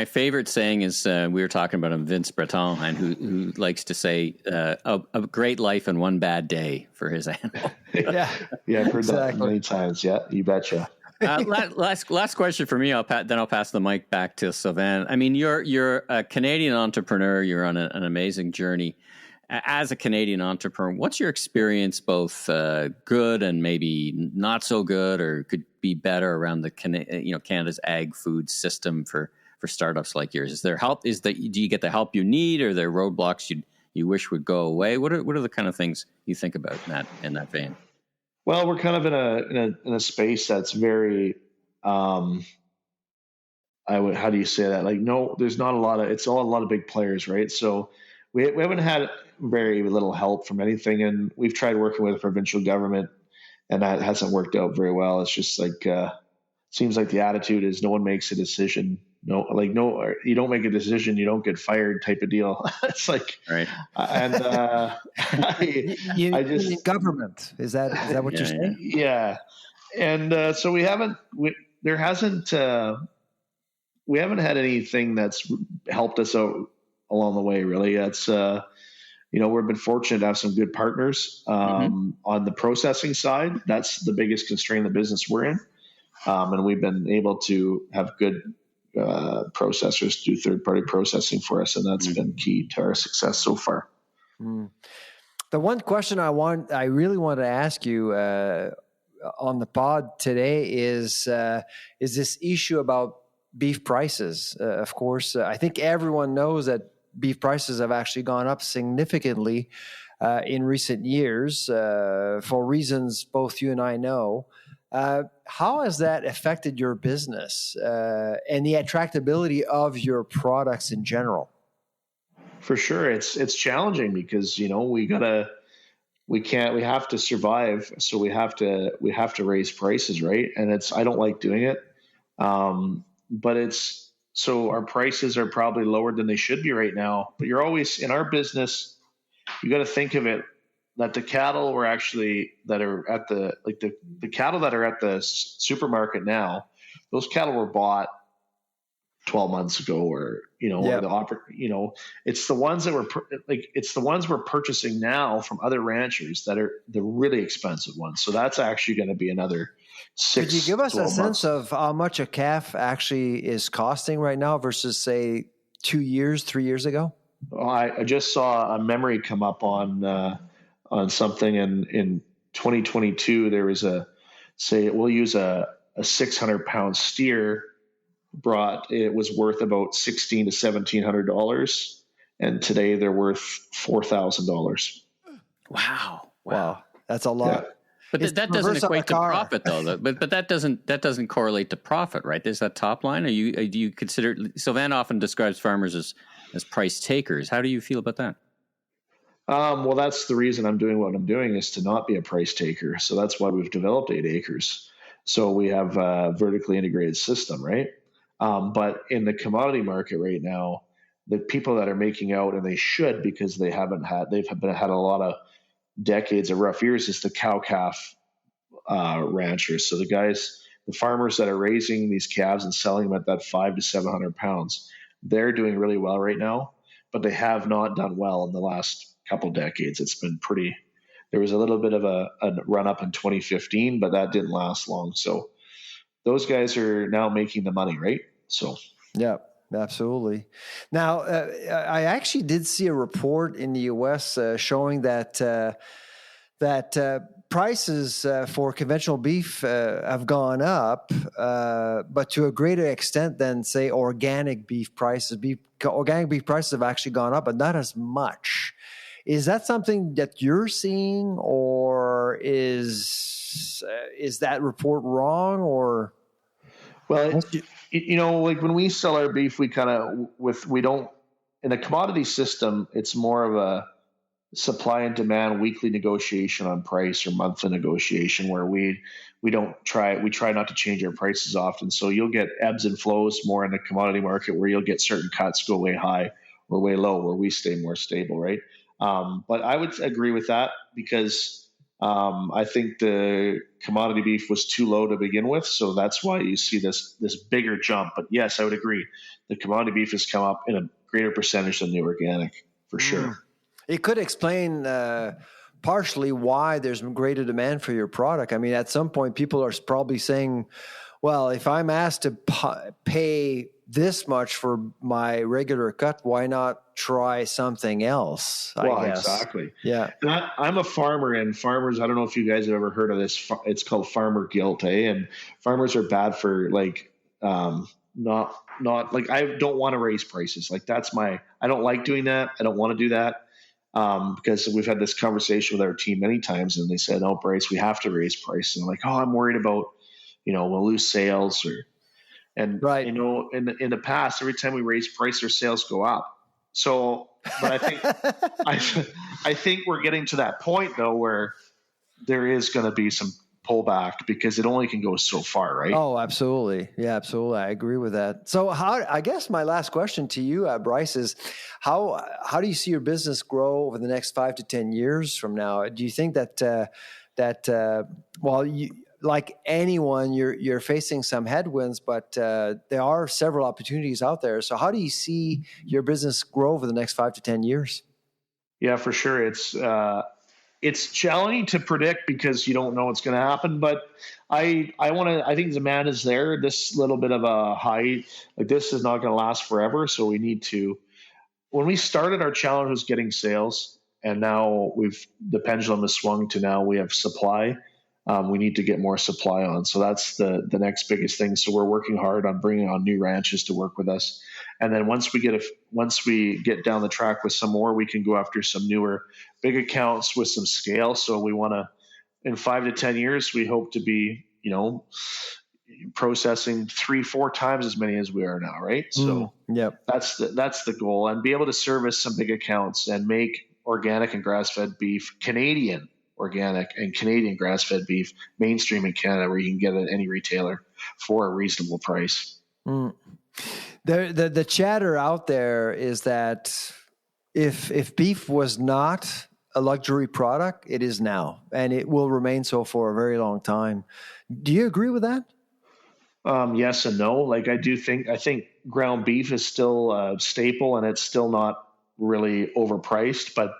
favorite saying is we were talking about Vince Breton, and who likes to say a great life and one bad day for his animal. yeah, I've heard that many times. Yeah, you betcha. Last question for me. Then I'll pass the mic back to Sylvain. I mean, you're a Canadian entrepreneur. You're on an amazing journey. As a Canadian entrepreneur, what's your experience, both good and maybe not so good, or could be better around the Canada's ag food system for startups like yours? Is there help? Do you get the help you need, or are there roadblocks you wish would go away? What are the kind of things you think about in that vein? Well, we're kind of in a space that's very how do you say that? Like, no, there's not a lot of. It's all a lot of big players, right? So we haven't had very little help from anything, and we've tried working with the provincial government, and that hasn't worked out very well. It's just like seems like the attitude is no one makes a decision. No, you don't make a decision, you don't get fired type of deal. It's like, right. And I just government is that what you're saying? Yeah, and so we haven't had anything that's helped us out along the way, really. It's we've been fortunate to have some good partners on the processing side. That's the biggest constraint in the business we're in, and we've been able to have good processors do third-party processing for us, and that's been key to our success so far. The one question I really want to ask you on the pod today is this issue about beef prices. Of course, I think everyone knows that beef prices have actually gone up significantly in recent years for reasons both you and I know. How has that affected your business and the attractability of your products in general? For sure, it's challenging because we have to survive, so we have to raise prices, right? And I don't like doing it, but So our prices are probably lower than they should be right now. But you're always in our business, you got to think of it that the cattle were actually that are at the cattle that are at the supermarket now, those cattle were bought 12 months ago, or it's the ones that it's the ones we're purchasing now from other ranchers that are the really expensive ones. So that's actually going to be another 6. Could you give us a sense months. of how much a calf actually is costing right now versus say 2 years, 3 years ago? I just saw a memory come up on something in 2022. There was we'll use a 600-pound steer. It was worth about $1,600 to $1,700, and today they're worth $4,000. Wow, that's a lot. Yeah. But that doesn't equate to profit, though. But that doesn't correlate to profit, right? There's that top line. Do you consider? Sylvain often describes farmers as price takers. How do you feel about that? Well, that's the reason I'm doing what I'm doing, is to not be a price taker. So that's why we've developed 8 acres. So we have a vertically integrated system, right? But in the commodity market right now, the people that are making out, and they should, because they've had a lot of decades of rough years, is the cow-calf ranchers. So the farmers that are raising these calves and selling them at that 500 to 700 pounds, they're doing really well right now, but they have not done well in the last couple decades. It's been there was a little bit of a run up in 2015, but that didn't last long. So those guys are now making the money, right? So yeah, absolutely. Now, I actually did see a report in the U.S. Showing that prices for conventional beef have gone up, but to a greater extent than, say, organic beef prices. Organic beef prices have actually gone up, but not as much. Is that something that you're seeing, or is that report wrong? Or well, like when we sell our beef, we don't, in a commodity system, it's more of a supply and demand weekly negotiation on price, or monthly negotiation, where we try not to change our prices often. So you'll get ebbs and flows more in the commodity market, where you'll get certain cuts go way high or way low, where we stay more stable, right? But I would agree with that, because I think the commodity beef was too low to begin with, so that's why you see this bigger jump. But yes, I would agree, the commodity beef has come up in a greater percentage than the organic, for sure. It could explain partially why there's greater demand for your product. I mean, at some point, people are probably saying, well, if I'm asked to pay this much for my regular cut, why not try something else? I guess. Exactly. Yeah. And I'm a farmer, and farmers, I don't know if you guys have ever heard of this. It's called farmer guilt, and farmers are bad for not like, I don't want to raise prices. Like I don't like doing that. I don't want to do that. Because we've had this conversation with our team many times, and they said, "Oh, Bryce, we have to raise price." And I'm like, "Oh, I'm worried about, we'll lose sales." Right. In the past, every time we raise price, our sales go up. So, but I think I think we're getting to that point though, where there is going to be some pullback, because it only can go so far, right? Oh, absolutely. Yeah, absolutely. I agree with that. So I guess my last question to you, Bryce, is how do you see your business grow over the next 5 to 10 years from now? Do you think that like anyone, you're facing some headwinds, but there are several opportunities out there. So how do you see your business grow over the next 5 to 10 years? Yeah, for sure. It's challenging to predict, because you don't know what's going to happen. But I think demand is there. This little bit of a high, like this is not going to last forever. So we need to, when we started, our challenge was getting sales, and now the pendulum has swung to now we have supply. We need to get more supply on. So that's the next biggest thing. So we're working hard on bringing on new ranches to work with us. And then once we get down the track with some more, we can go after some newer big accounts with some scale. So we want to, in 5 to 10 years, we hope to be, processing 3-4 times as many as we are now. Right. So that's the goal, and be able to service some big accounts and make organic and grass-fed beef, Canadian organic and Canadian grass-fed beef, mainstream in Canada, where you can get it at any retailer for a reasonable price. The chatter out there is that if beef was not a luxury product, it is now, and it will remain so for a very long time. Do you agree with that? Yes and no. Like I think ground beef is still a staple, and it's still not really overpriced, but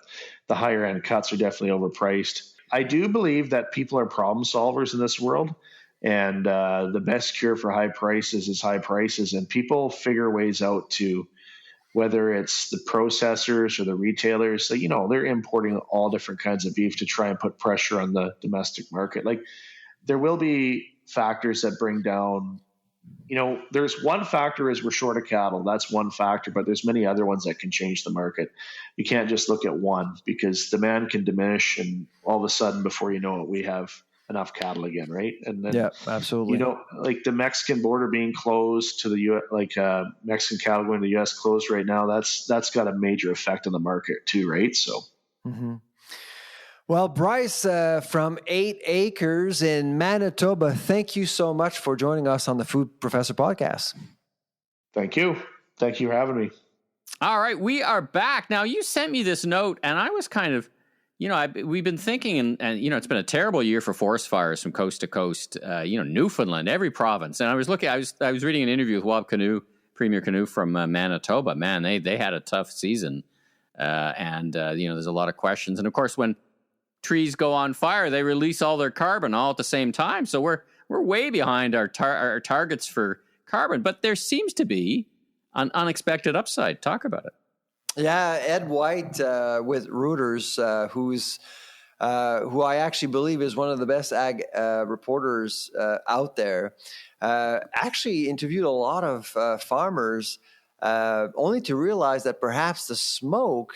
the higher end cuts are definitely overpriced. I do believe that people are problem solvers in this world, and the best cure for high prices is high prices, and people figure ways out to, whether it's the processors or the retailers, so, they're importing all different kinds of beef to try and put pressure on the domestic market. Like there will be factors that bring down, there's one factor is we're short of cattle. That's one factor, but there's many other ones that can change the market. You can't just look at one, because demand can diminish, and all of a sudden, before you know it, we have enough cattle again, right? And then, yeah, absolutely. Like the Mexican border being closed to the U.S., Mexican cattle going to the U.S. closed right now, that's got a major effect on the market too, right? So. Mm-hmm. Well, Bryce from 8 Acres in Manitoba, thank you so much for joining us on the Food Professor podcast. Thank you. Thank you for having me. All right, we are back. Now, you sent me this note, and I was kind of, we've been thinking, and it's been a terrible year for forest fires from coast to coast, Newfoundland, every province. And I was reading an interview with Wab Canoe, Premier Canoe from Manitoba. Man, they had a tough season. There's a lot of questions. And of course, when trees go on fire, they release all their carbon all at the same time. So we're way behind our targets for carbon, but there seems to be an unexpected upside. Talk about it. Yeah, Ed White with Reuters, who I actually believe is one of the best ag reporters out there, actually interviewed a lot of farmers, only to realize that perhaps the smoke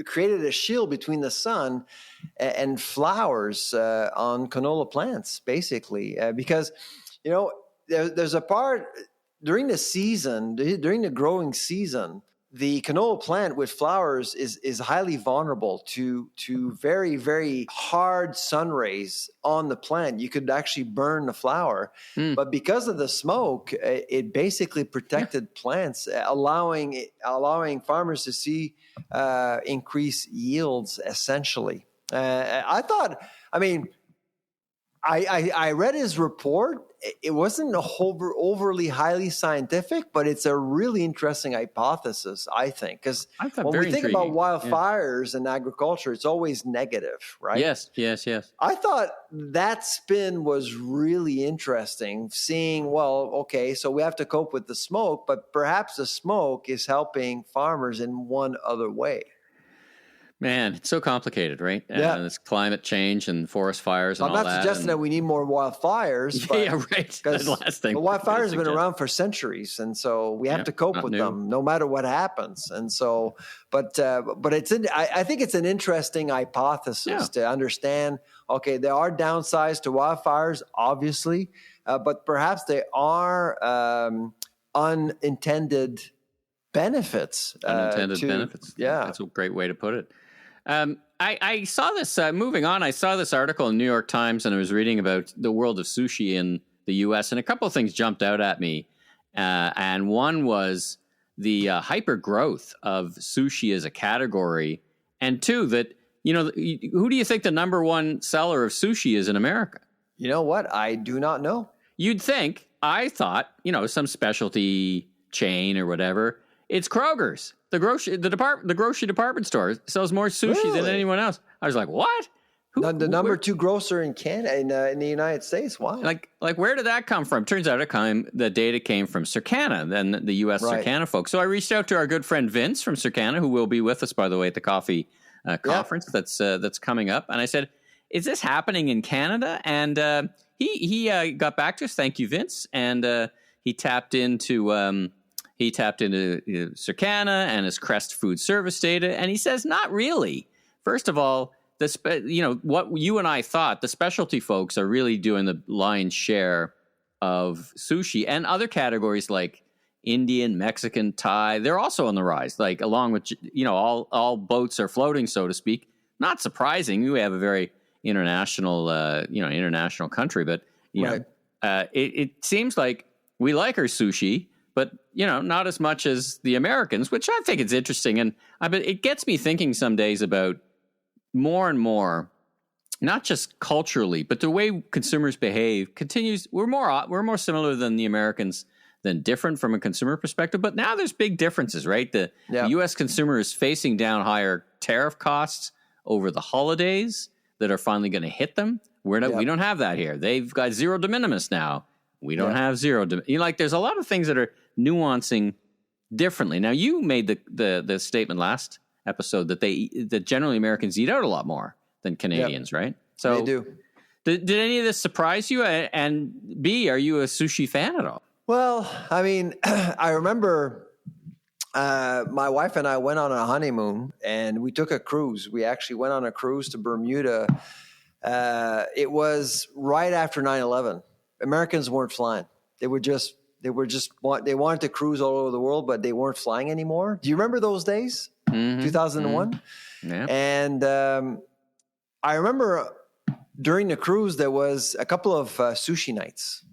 created a shield between the sun and flowers on canola plants, basically, because there's a part during the growing season, the canola plant with flowers is highly vulnerable to very, very hard sun rays on the plant. You could actually burn the flower, but because of the smoke, it basically protected plants, allowing farmers to see increased yields. Essentially, I read his report. It wasn't overly highly scientific, but it's a really interesting hypothesis, I think, because when we think about wildfires in agriculture, it's always negative, right? Yes. I thought that spin was really interesting, seeing, so we have to cope with the smoke, but perhaps the smoke is helping farmers in one other way. Man, it's so complicated, right? Yeah. It's climate change and forest fires and all that. I'm not suggesting that we need more wildfires. But, yeah, right. That's the last thing. But wildfires have been around for centuries, and so we have to cope with them no matter what happens. And so, but I think it's an interesting hypothesis to understand. Okay, there are downsides to wildfires, obviously, but perhaps there are unintended benefits. Benefits. Yeah, that's a great way to put it. I saw this, moving on, I saw this article in the New York Times, and I was reading about the world of sushi in the U.S., and a couple of things jumped out at me. And one was the hyper growth of sushi as a category. And two, that, who do you think the number one seller of sushi is in America? You know what? I do not know. You'd think, I thought, some specialty chain or whatever. It's Kroger's. The grocery department store sells more sushi than anyone else. I was like, what? The number two grocer in Canada, in the United States. Wow. Like where did that come from? Turns out the data came from Circana, then the U.S. Circana folks. So I reached out to our good friend Vince from Circana, who will be with us, by the way, at the coffee conference that's coming up. And I said, is this happening in Canada? And he got back to us. Thank you, Vince. And he tapped into Circana and his Crest Food Service data, and he says not really. First of all, what you and I thought, the specialty folks are really doing the lion's share of sushi, and other categories like Indian, Mexican, Thai, they're also on the rise. Like along with all boats are floating, so to speak. Not surprising. We have a very international country, but it seems like we like our sushi, but not as much as the Americans, which I think is interesting. But it gets me thinking some days about more and more, not just culturally, but the way consumers behave continues. We're more similar than the Americans than different from a consumer perspective. But now there's big differences, right? The U.S. consumer is facing down higher tariff costs over the holidays that are finally going to hit them. We don't have that here. They've got zero de minimis now. We don't have zero. There's a lot of things that are nuancing differently. Now, you made the statement last episode that generally Americans eat out a lot more than Canadians, right? So they do. Did any of this surprise you? And B, are you a sushi fan at all? Well, I mean, I remember my wife and I went on a honeymoon and we took a cruise. We actually went on a cruise to Bermuda. It was right after 9/11. Americans weren't flying. They wanted to cruise all over the world, but they weren't flying anymore. Do you remember those days? 2001? Mm-hmm. Yeah. And I remember during the cruise, there was a couple of sushi nights.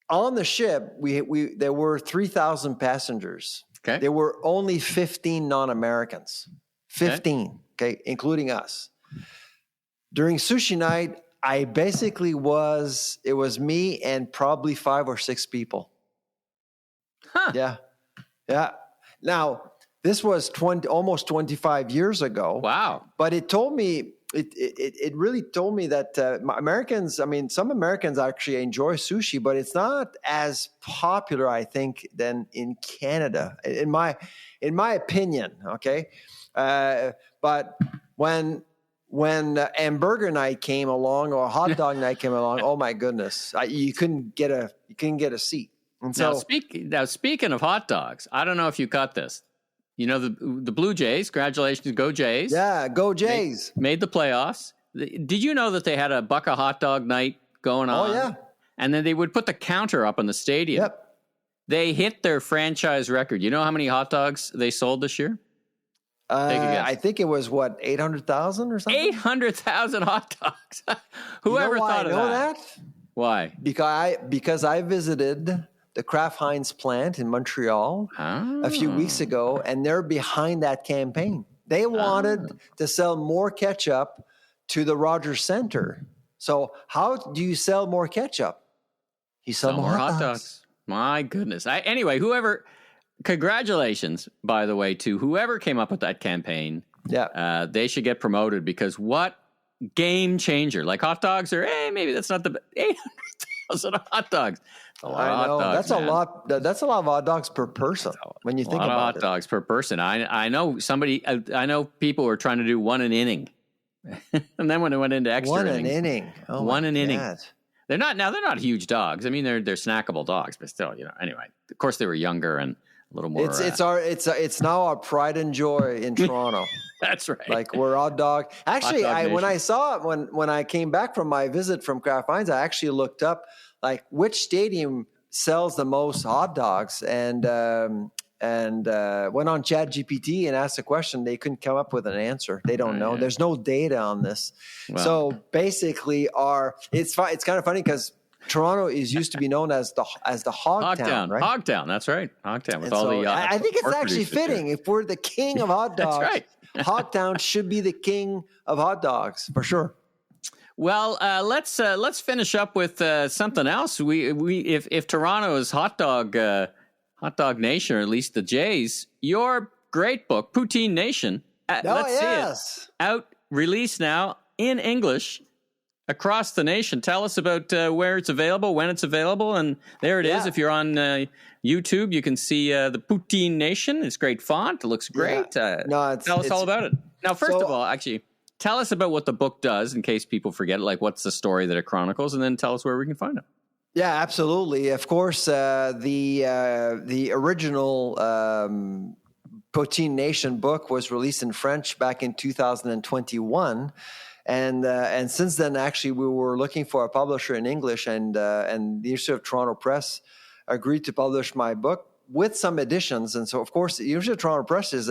On the ship, there were 3,000 passengers. Okay. There were only 15 non-Americans. 15, okay, including us. During sushi night, it was me and probably 5 or 6 people. Huh. Yeah. Yeah. Now, this was almost 25 years ago. Wow. But it told me, it really told me that some Americans actually enjoy sushi, but it's not as popular, I think, than in Canada, in my opinion. Okay. But when hamburger night came along or hot dog night came along, oh my goodness, you couldn't get a seat. And so now speaking of hot dogs, I don't know if you caught this. The Blue Jays, congratulations, go Jays. Yeah, go Jays. Made the playoffs. Did you know that they had a buck-a hot dog night going on? Oh, yeah. And then they would put the counter up on the stadium. Yep. They hit their franchise record. You know how many hot dogs they sold this year? I think it was 800,000 or something? 800,000 hot dogs. Whoever thought of that? I know that? Why? Because I visited the Kraft Heinz plant in Montreal a few weeks ago, and they're behind that campaign. They wanted to sell more ketchup to the Rogers Center. So how do you sell more ketchup? You sell more hot dogs. My goodness. Congratulations, by the way, to whoever came up with that campaign. Yeah. They should get promoted because what game changer. Like hot dogs are, maybe that's not the 800,000 hot dogs. I know. That's a lot. That's a lot of hot dogs per person when you think about it. A lot of hot dogs per person. I know I know people were trying to do one an inning, and then when it went into extra one innings, an inning, one an inning. They're not huge dogs. I mean, they're snackable dogs, but still, Anyway, of course, they were younger and a little more. It's now our pride and joy in Toronto. That's right. Like we're hot dog. Actually, when I saw it when I came back from my visit from Kraft Heinz, I actually looked up like which stadium sells the most hot dogs, and went on ChatGPT and asked a question. They couldn't come up with an answer. They don't know. Yeah. There's no data on this. Well, so basically, it's kind of funny because Toronto used to be known as the Hog Town, right? Hogtown, that's right. Hogtown with all the. I think it's actually fitting if we're the king of hot dogs. That's right. Hogtown should be the king of hot dogs for sure. Well, let's finish up with something else. If Toronto is hot dog nation, or at least the Jays, your great book, Poutine Nation, see it, out, released now in English across the nation. Tell us about where it's available, when it's available, and there it is. If you're on YouTube, you can see the Poutine Nation. It's great font. It looks great. Tell us all about it. Now, first of all, actually, tell us about what the book does in case people forget it, like what's the story that it chronicles, and then tell us where we can find it. Yeah, absolutely. Of course, the original Poutine Nation book was released in French back in 2021. And since then, actually, we were looking for a publisher in English, and the University of Toronto Press agreed to publish my book with some additions. And so, of course, the University of Toronto Press is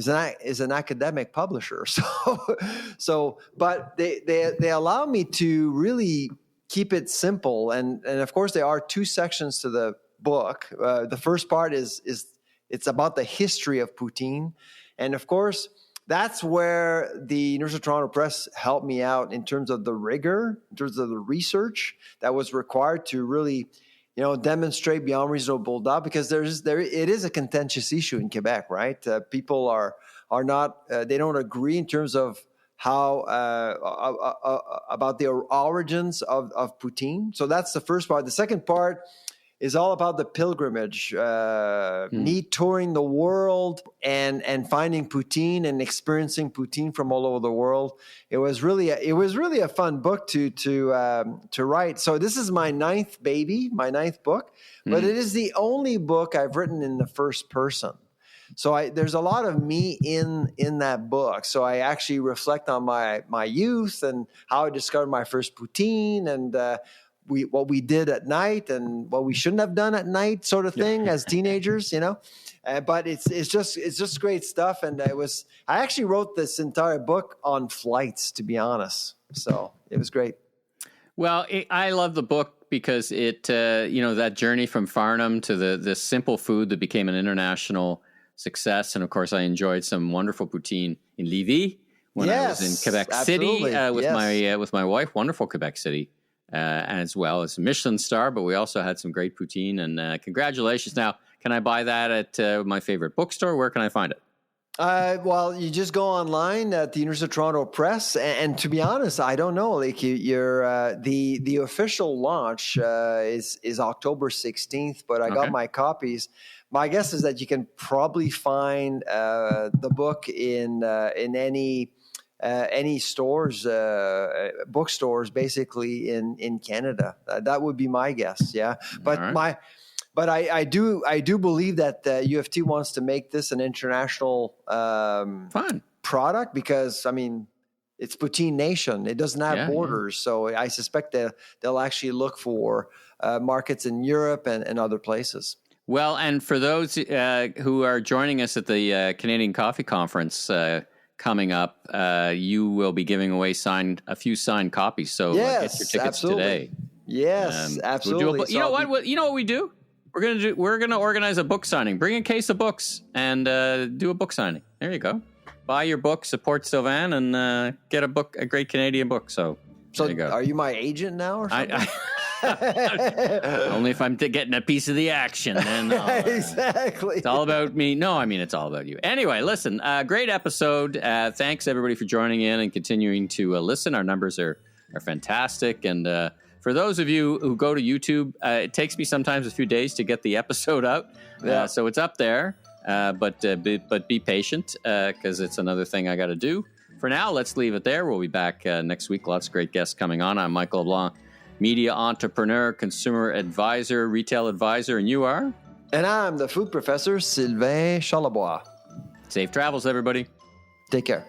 an academic publisher. But they allow me to really keep it simple. And of course, there are 2 sections to the book. The first part is it's about the history of poutine. And of course, that's where the University of Toronto Press helped me out in terms of the rigor, in terms of the research that was required to really, demonstrate beyond reasonable doubt, because it is a contentious issue in Quebec, right? People are not, they don't agree in terms of how, about the origins of poutine. So that's the first part. The second part is all about the pilgrimage, me touring the world and finding poutine and experiencing poutine from all over the world. It was really a fun book to write. So this is my 9th book, but it is the only book I've written in the first person. So there's a lot of me in that book. So I actually reflect on my youth and how I discovered my first poutine and what we did at night and what we shouldn't have done at night, sort of thing, as teenagers, But it's just great stuff. And I actually wrote this entire book on flights, to be honest. So it was great. Well, I love the book because it, that journey from Farnham to the simple food that became an international success. And of course, I enjoyed some wonderful poutine in Lévis when I was in Quebec City with my wife. Wonderful Quebec City. As well as a Michelin star, but we also had some great poutine, and congratulations. Now, can I buy that at my favorite bookstore? Where can I find it? Well, you just go online at the University of Toronto Press, and to be honest, I don't know. Like the official launch is October 16th, but I got my copies. My guess is that you can probably find the book in any stores, bookstores, basically in Canada. That would be my guess. Yeah, but I do believe that U of T wants to make this an international fun product, because it's Poutine Nation. It doesn't have borders, so I suspect that they'll actually look for markets in Europe and other places. Well, and for those who are joining us at the Canadian Coffee Conference coming up, you will be giving away a few signed copies. So get your tickets today. Yes, absolutely. You know what we do? We're gonna organize a book signing. Bring a case of books and do a book signing. There you go. Buy your book, support Sylvain, and get a great Canadian book. So there you go. Are you my agent now or something? Only if I'm getting a piece of the action. Then exactly. It's all about me. No, it's all about you. Anyway, listen, great episode. Thanks everybody for joining in and continuing to listen. Our numbers are fantastic. And for those of you who go to YouTube, it takes me sometimes a few days to get the episode out. So it's up there. But be patient because it's another thing I got to do. For now, let's leave it there. We'll be back next week. Lots of great guests coming on. I'm Michael LeBlanc, media entrepreneur, consumer advisor, retail advisor, and you are? And I'm the food professor, Sylvain Charlebois. Safe travels, everybody. Take care.